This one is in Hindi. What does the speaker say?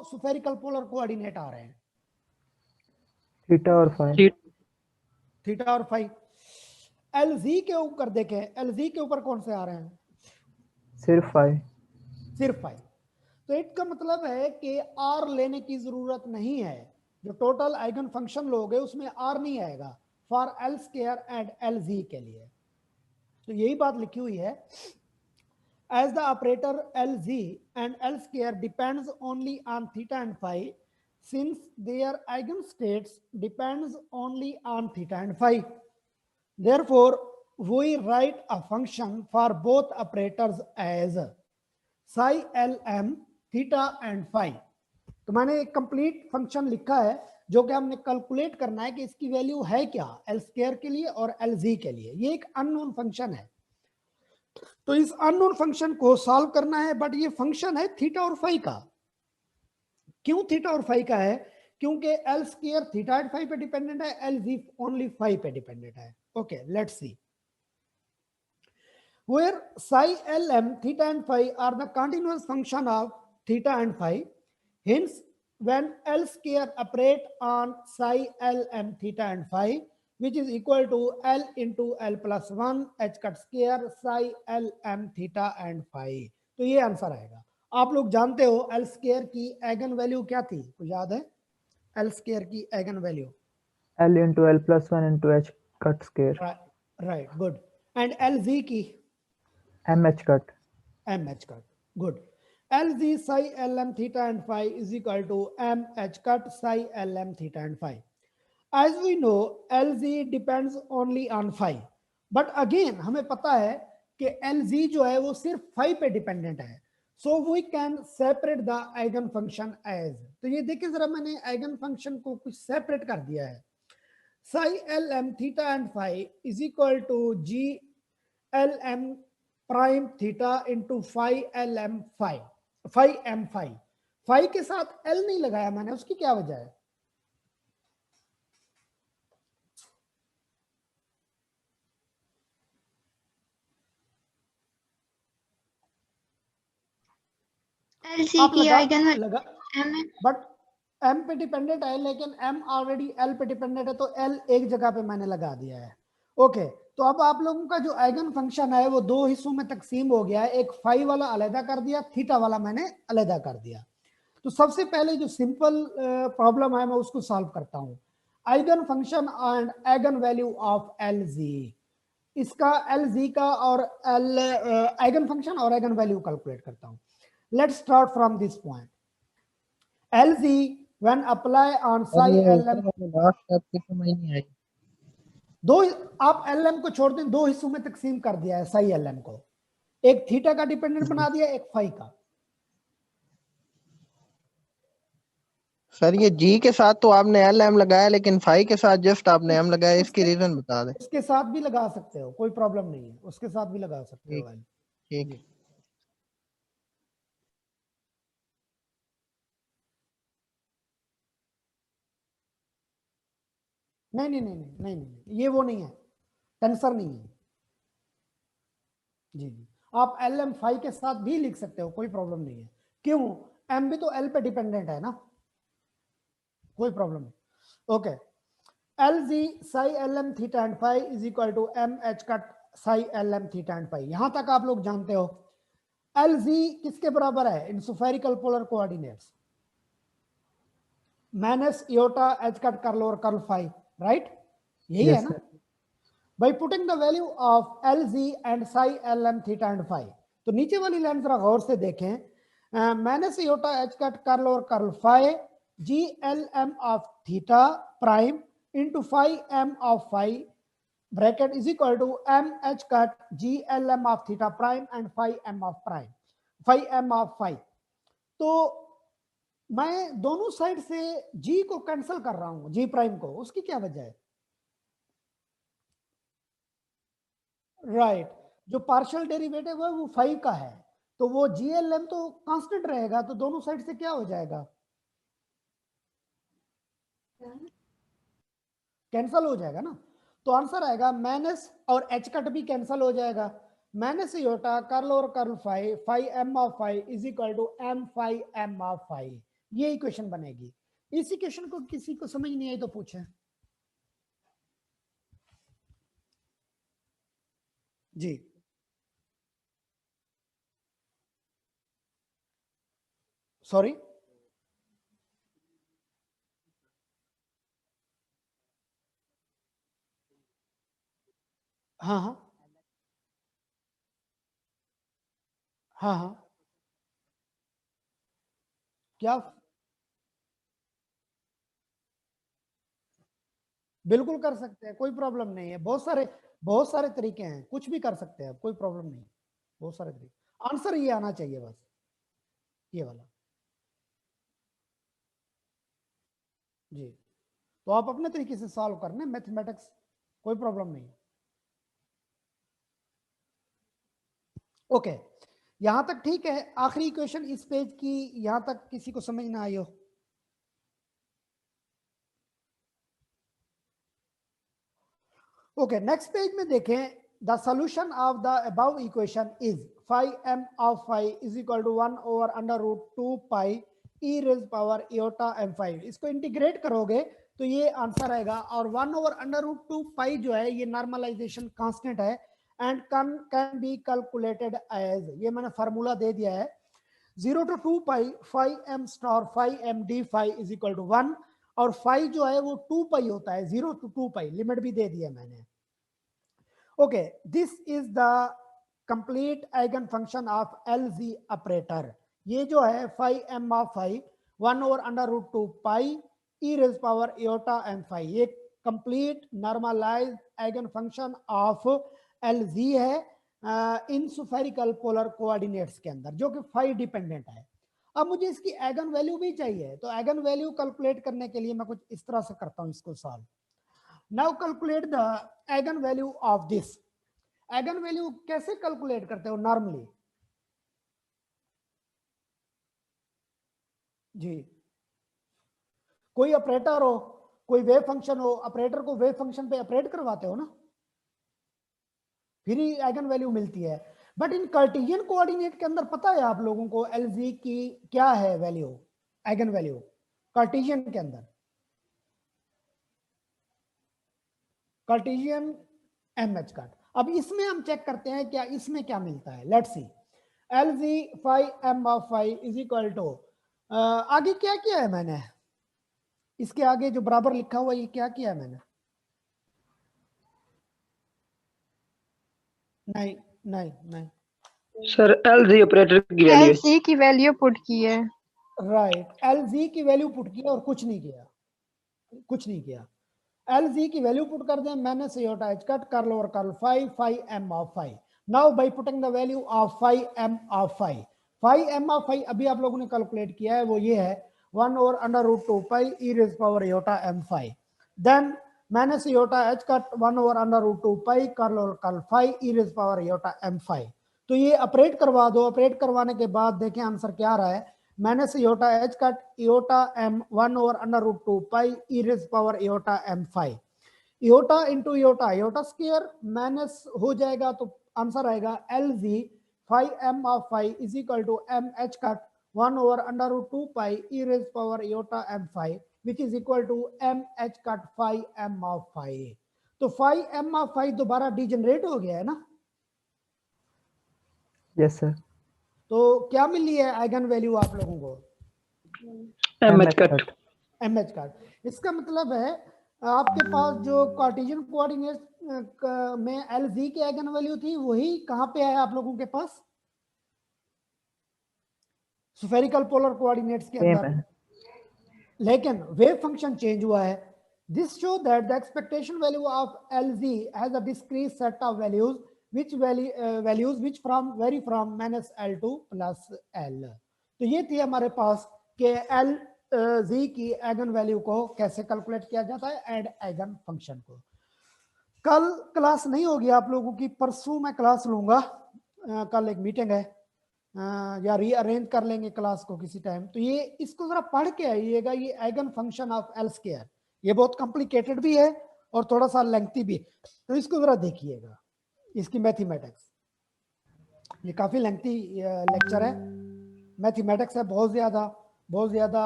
स्फेरिकल पोलर कोऑर्डिनेट आ रहे हैं? थीटा और फाई। थीटा और फाई। LZ के ऊपर देखें, LZ के ऊपर कौन से आ रहे हैं? सिर्फ फाई। सिर्फ फाई। तो इसका मतलब है कि R लेने की जरूरत नहीं है। जो टोटल आइगन फंक्शन लोगे उसमें R नहीं आएगा for L square and LZ के लिए। तो यही बात लिखी हुई है, as the operator LZ and L square depends only on theta and phi, since their eigenstates depends only on theta and phi. Therefore, we write a function for both operators as psi Lm theta and phi. तो मैंने एक कंप्लीट फंक्शन लिखा है जो कि हमने कैलकुलेट करना है कि इसकी वैल्यू है क्या L स्क्वायर के लिए और LZ के लिए। ये एक अननोन फंक्शन है, तो इस अननोन फंक्शन को सॉल्व करना है, बट ये फंक्शन है थीटा और फाई का। क्यों थीटा और फाई का है? क्योंकि L square theta and phi पे डिपेंडेंट है, एल जी ओनली फाई पे डिपेंडेंट है। Okay, let's see where psi lm theta and phi are the continuous function of theta and phi. Hence, when L square operate on psi lm theta and phi, which is equal to L into L plus 1 h cut square psi lm theta and phi. तो ये आंसर आएगा। आप लोग जानते हो L स्क्वायर की एगन वैल्यू क्या थी, कुछ याद है? L स्क्वायर की eigen value L into L plus 1 into h cut square. Right, good. And LZ की mh cut. mh cut, good. LZ psi lm theta and phi is equal to mh cut psi lm theta and phi. As we know, LZ depends only on phi, but again हमें पता है कि LZ जो है वो सिर्फ phi पे डिपेंडेंट है, so we can separate the eigen function as। तो ये देखिए जरा, मैंने eigen function को कुछ सेपरेट कर दिया है। psi lm theta and phi is equal to g lm prime theta into phi L M phi, phi M phi. Phi के साथ एल नहीं लगाया मैंने, उसकी क्या वजह है? LC की आइगन लगा, M है, बट एम पे डिपेंडेंट है, लेकिन एम ऑलरेडी एल पे डिपेंडेंट है, तो एल एक जगह पे मैंने लगा दिया है। ओके, तो अब आप लोगों का जो आइगन फंक्शन है वो दो हिस्सों में तकसीम हो गया है। एक फाई वाला अलहदा कर दिया, थीटा वाला मैंने अलहदा कर दिया। तो सबसे पहले जो सिंपल प्रॉब्लम है मैं उसको सॉल्व करता हूं। Eigen function and eigen value of LZ, इसका LZ का और एल आइगन फंक्शन और आइगन वैल्यू कैलकुलेट करता हूं। Let's start from this point. LZ when apply on psi lm, last आपके समझ नहीं आई। दो, आप LM को छोड़ दें, दो हिस्सों में तकसीम कर दिया है psi lm को। एक थीटा का डिपेंडेंट बना दिया, एक फाई का। सर ये जी के साथ तो आपने एल एम लगाया, लेकिन फाई के साथ जस्ट आपने एम लगाया, इसकी रीजन बता दें। उसके साथ भी लगा सकते हो, कोई प्रॉब्लम नहीं है, उसके साथ भी लगा सकते हो। ठीक। नहीं नहीं नहीं नहीं नहीं नहीं, ये वो नहीं है, टेंसर नहीं है। जी जी, आप एल एम फाई के साथ भी लिख सकते हो, कोई प्रॉब्लम नहीं है। क्यों? एम भी तो एल पे डिपेंडेंट है ना, कोई प्रॉब्लम नहीं। Okay, L G psi L M theta and phi is equal to M H cut psi L M theta and phi. यहां तक आप लोग जानते हो। एल जी किसके बराबर है in spherical polar coordinates? Minus iota H cut curl और कर्ल फाई, राइट? यही है ना? By putting the value of LZ and psi LM theta and phi, तो नीचे वाली लाइन जरा गौर से देखें। Minus iota H cut curl और curl phi G L M of theta prime into phi M of phi bracket is equal to M H cut G L M of theta prime and phi M of prime, phi M of phi. तो मैं दोनों साइड से जी को कैंसिल कर रहा हूं, जी प्राइम को, उसकी क्या वजह है? राइट, जो पार्शियल डेरिवेटिव है वो फाइव का है, तो वो जीएलएम तो कांस्टेंट रहेगा, तो दोनों साइड से क्या हो जाएगा? कैंसल हो जाएगा ना। तो आंसर आएगा माइनस, और एच कट भी कैंसल हो जाएगा। माइनस योटा कर्ल और curl phi, phi M of phi is equal to M phi M of phi. ये इक्वेशन बनेगी। इस इक्वेशन को किसी को समझ नहीं आई तो पूछे जी। सॉरी, हाँ हाँ हाँ हाँ, क्या? बिल्कुल कर सकते हैं, कोई प्रॉब्लम नहीं है। बहुत सारे तरीके हैं, कुछ भी कर सकते हैं, कोई प्रॉब्लम नहीं। बहुत सारे तरीके, आंसर ये आना चाहिए बस, ये वाला जी। तो आप अपने तरीके से सॉल्व करने मैथमेटिक्स, कोई प्रॉब्लम नहीं। ओके, यहां तक ठीक है। आखिरी क्वेश्चन इस पेज की, यहां तक किसी को समझ ना आई हो? ओके, नेक्स्ट पेज में देखें, the solution of the above equation is 5m of 5 is equal to 1 over under root 2 pi e raised power iota m5। इसको इंटीग्रेट करोगे तो ये आंसर आएगा। और 1 over under root 2 pi जो है ये नॉर्मलाइजेशन कांस्टेंट है and can be calculated as, ये मैंने फार्मूला दे दिया है, 0 to 2 pi 5m star 5m d phi is equal to 1, और phi जो है वो 2 pi होता है, 0 to 2 pi, लिमिट भी दे दिया मैंने। Okay, this is the complete eigen function of LZ operator. ये जो है 5m of 5 1 over under root 2 pi e raised power iota m5, ये complete normalized eigen function of LZ है इन स्फेरिकल पोलर कोऑर्डिनेट्स के अंदर, जो कि phi डिपेंडेंट है। अब मुझे इसकी आइगन वैल्यू भी चाहिए, तो आइगन वैल्यू कैलकुलेट करने के लिए मैं कुछ इस तरह से करता हूं इसको solve. Now calculate the eigen value of this. Eigen value कैसे कैलकुलेट करते हो नॉर्मली जी? कोई ऑपरेटर हो, कोई वेव फंक्शन हो, ऑपरेटर को वेव फंक्शन पे ऑपरेट करवाते हो ना, फिर ही आइगन वैल्यू मिलती है। बट इन कार्टेशियन कोऑर्डिनेट के अंदर पता है आप लोगों को LZ की क्या है वैल्यू, आइगन वैल्यू कार्टेशियन के अंदर? Cartesian MH cut. अब इसमें हम चेक करते हैं क्या इसमें क्या मिलता है। Let's see, LZ 5m of 5 is equal to, आगे क्या किया है मैंने, इसके आगे जो बराबर लिखा हुआ ये क्या किया है मैंने? नहीं नहीं नहीं, सर LZ ऑपरेटर की वैल्यू LC की वैल्यू पुट की है। राइट, LZ की वैल्यू पुट किया और कुछ नहीं किया, कुछ नहीं किया। LZ की वैल्यू पुट कर दें, मैंने से होता है कट कर लो और कर 5m of 5। Now by putting the value of 5m of 5, 5m of 5 अभी आप लोगों ने कैलकुलेट किया है, वो ये है 1 over under root 2 pi e raised power iota m5। Then मैंने से होता है cut 1 over under root 2 pi कर लो और कर 5 e raised power iota m5। तो ये ऑपरेट करवा दो, ऑपरेट करवाने के बाद देखें आंसर क्या आ रहा है, minus iota h cut iota m 1 over under root 2 pi e raised power iota m5। Iota into iota, iota square minus हो जाएगा तो आंसर आएगा LZ 5m of 5 is equal to mh cut 1 over under root 2 pi e raised power iota m5 which is equal to mh cut 5m of 5। तो 5m of 5 दोबारा डिजनरेट हो गया है ना? Yes sir. तो क्या मिली है आइगन वैल्यू आप लोगों को? MH cut. MH cut. इसका मतलब है आपके पास जो कार्टेशियन कोऑर्डिनेट में LZ की आइगन वैल्यू थी वही कहां पे है आप लोगों के पास? स्फेरिकल पोलर कोऑर्डिनेट्स के अंदर, लेकिन वेव फंक्शन चेंज हुआ है। This show that the expectation value of LZ has a discrete set of values which from vary from -L to +L। तो ये थी हमारे पास कि LZ की आइगन वैल्यू को कैसे कैलकुलेट किया जाता है एंड आइगन फंक्शन को। कल क्लास नहीं होगी आप लोगों की, परसों मैं क्लास लूंगा। कल एक मीटिंग है, या रीअरेंज कर लेंगे क्लास को किसी टाइम। तो ये इसको जरा पढ़ के आइएगा, ये eigen function of L square, ये बहुत कॉम्प्लिकेटेड भी है और थोड़ा सा लेंथी भी, तो इसको जरा देखिएगा, इसकी मैथमेटिक्स। ये काफी लेंथी लेक्चर है, मैथमेटिक्स है बहुत ज्यादा, बहुत ज्यादा